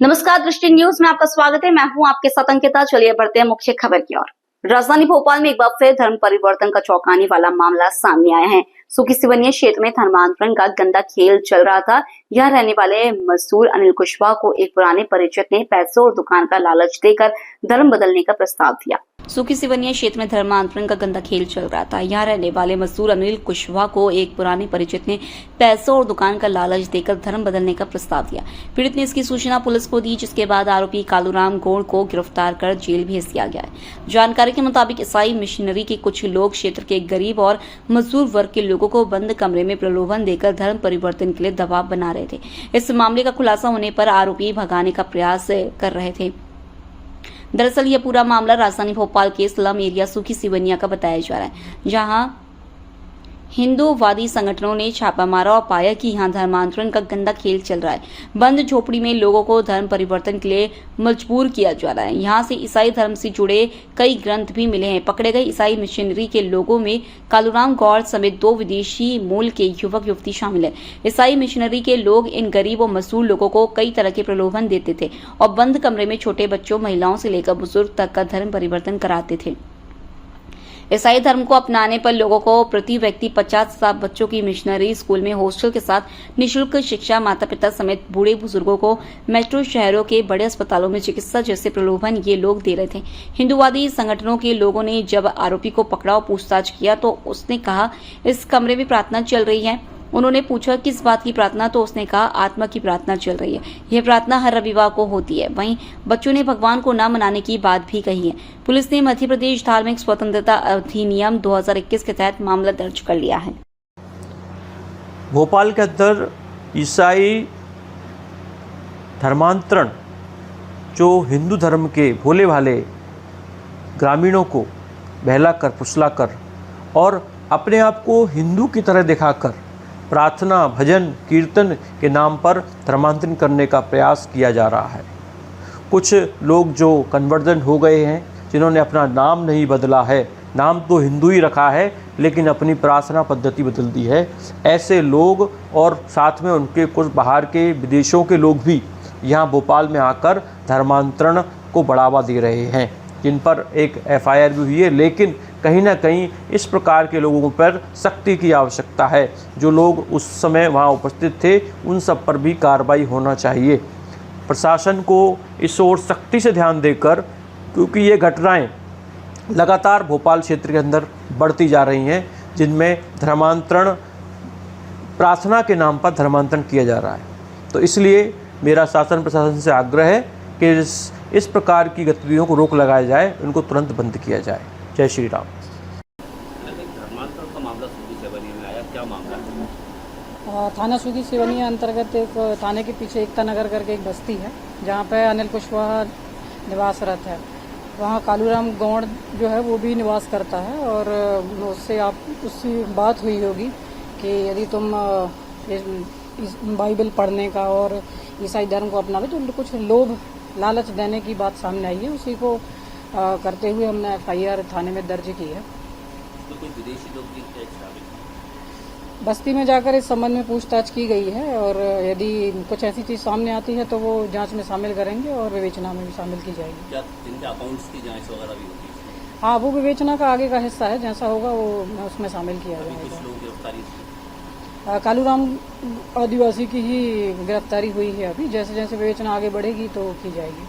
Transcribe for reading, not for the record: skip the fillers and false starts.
नमस्कार, दृष्टि न्यूज में आपका स्वागत है। मैं हूं आपके साथ अंकिता। चलिए बढ़ते हैं मुख्य खबर की ओर। राजधानी भोपाल में एक बार फिर धर्म परिवर्तन का चौंकाने वाला मामला सामने आया है। सुखी सिवनिया क्षेत्र में धर्मांतरण का गंदा खेल चल रहा था। यह रहने वाले मजदूर अनिल कुशवाहा को एक पुराने परिचित ने पैसों और दुकान का लालच देकर धर्म बदलने का प्रस्ताव दिया। सुखी सिवनिया क्षेत्र में धर्मांतरण का गंदा खेल चल रहा था। यहाँ रहने वाले मजदूर अनिल कुशवाहा को एक पुराने परिचित ने पैसों और दुकान का लालच देकर धर्म बदलने का प्रस्ताव दिया। पीड़ित ने इसकी सूचना पुलिस को दी, जिसके बाद आरोपी कालूराम गौड़ को गिरफ्तार कर जेल भेज दिया गया है। जानकारी के मुताबिक ईसाई मिशनरी के कुछ लोग क्षेत्र के गरीब और मजदूर वर्ग के लोगों को बंद कमरे में प्रलोभन देकर धर्म परिवर्तन के लिए दबाव बना रहे थे। इस मामले का खुलासा होने पर आरोपी भगाने का प्रयास कर रहे थे। दरअसल यह पूरा मामला राजधानी भोपाल के स्लम एरिया सुखी सिवनिया का बताया जा रहा है, जहां हिंदूवादी संगठनों ने छापा मारा और पाया कि यहां धर्मांतरण का गंदा खेल चल रहा है। बंद झोपड़ी में लोगों को धर्म परिवर्तन के लिए मजबूर किया जा रहा है। यहां से ईसाई धर्म से जुड़े कई ग्रंथ भी मिले हैं। पकड़े गए ईसाई मिशनरी के लोगों में कालूराम गौड़ समेत 2 विदेशी मूल के युवक युवती शामिल है। ईसाई मिशनरी के लोग इन गरीब और मजदूर लोगों को कई तरह के प्रलोभन देते थे और बंद कमरे में छोटे बच्चों, महिलाओं से लेकर बुजुर्ग तक का धर्म परिवर्तन कराते थे। ईसाई धर्म को अपनाने पर लोगों को प्रति व्यक्ति 50,000 बच्चों की मिशनरी स्कूल में हॉस्टल के साथ निःशुल्क शिक्षा, माता पिता समेत बूढ़े बुजुर्गों को मेट्रो शहरों के बड़े अस्पतालों में चिकित्सा जैसे प्रलोभन ये लोग दे रहे थे। हिंदूवादी संगठनों के लोगों ने जब आरोपी को पकड़ा और पूछताछ किया तो उसने कहा इस कमरे में प्रार्थना चल रही है। उन्होंने पूछा किस बात की प्रार्थना, तो उसने कहा आत्मा की प्रार्थना चल रही है। यह प्रार्थना हर रविवार को होती है। वहीं बच्चों ने भगवान को न मनाने की बात भी कही है। पुलिस ने मध्य प्रदेश धार्मिक स्वतंत्रता अधिनियम 2021 के तहत मामला दर्ज कर लिया है। भोपाल के अंदर ईसाई धर्मांतरण जो हिंदू धर्म के भोले भाले ग्रामीणों को बहलाकर फुसलाकर और अपने आप को हिंदू की तरह दिखाकर प्रार्थना, भजन, कीर्तन के नाम पर धर्मांतरण करने का प्रयास किया जा रहा है। कुछ लोग जो कन्वर्जन हो गए हैं, जिन्होंने अपना नाम नहीं बदला है, नाम तो हिंदू ही रखा है लेकिन अपनी प्रार्थना पद्धति बदल दी है, ऐसे लोग और साथ में उनके कुछ बाहर के विदेशों के लोग भी यहाँ भोपाल में आकर धर्मांतरण को बढ़ावा दे रहे हैं, जिन पर एक FIR भी हुई है। लेकिन कहीं ना कहीं इस प्रकार के लोगों पर सख्ती की आवश्यकता है। जो लोग उस समय वहाँ उपस्थित थे उन सब पर भी कार्रवाई होना चाहिए। प्रशासन को इस ओर सख्ती से ध्यान देकर, क्योंकि ये घटनाएं लगातार भोपाल क्षेत्र के अंदर बढ़ती जा रही हैं, जिनमें धर्मांतरण, प्रार्थना के नाम पर धर्मांतरण किया जा रहा है। तो इसलिए मेरा शासन प्रशासन से आग्रह है कि इस प्रकार की गतिविधियों को रोक लगाया जाए, उनको तुरंत बंद किया जाए। जय श्री राम। धर्मांतरण का मामला सुखी सिवनिया में आया, क्या मामला है? थाना सुखी सिवनिया अंतर्गत एक थाने के पीछे एकता नगर करके एक बस्ती है, जहाँ पे अनिल कुशवाहा निवासरत है। वहाँ कालूराम गौड़ जो है वो भी निवास करता है और उससे बात हुई होगी कि यदि तुम बाइबल पढ़ने का और ईसाई धर्म को अपनावे तो कुछ लोभ लालच देने की बात सामने आई है। उसी को करते हुए हमने FIR थाने में दर्ज की है। तो कोई विदेशी लोग भी शामिल? बस्ती में जाकर इस संबंध में पूछताछ की गई है और यदि कुछ ऐसी चीज़ सामने आती है तो वो जांच में शामिल करेंगे और विवेचना में भी शामिल की जाएगी। क्या इनके अकाउंट्स की जांच वगैरह भी होगी? हाँ, वो विवेचना का आगे का हिस्सा है, जैसा होगा वो उसमें शामिल किया जाएगा। कुछ लोगों की गिरफ्तारी? कालूराम आदिवासी की ही गिरफ्तारी हुई है अभी। जैसे जैसे विवेचना आगे बढ़ेगी तो की जाएगी।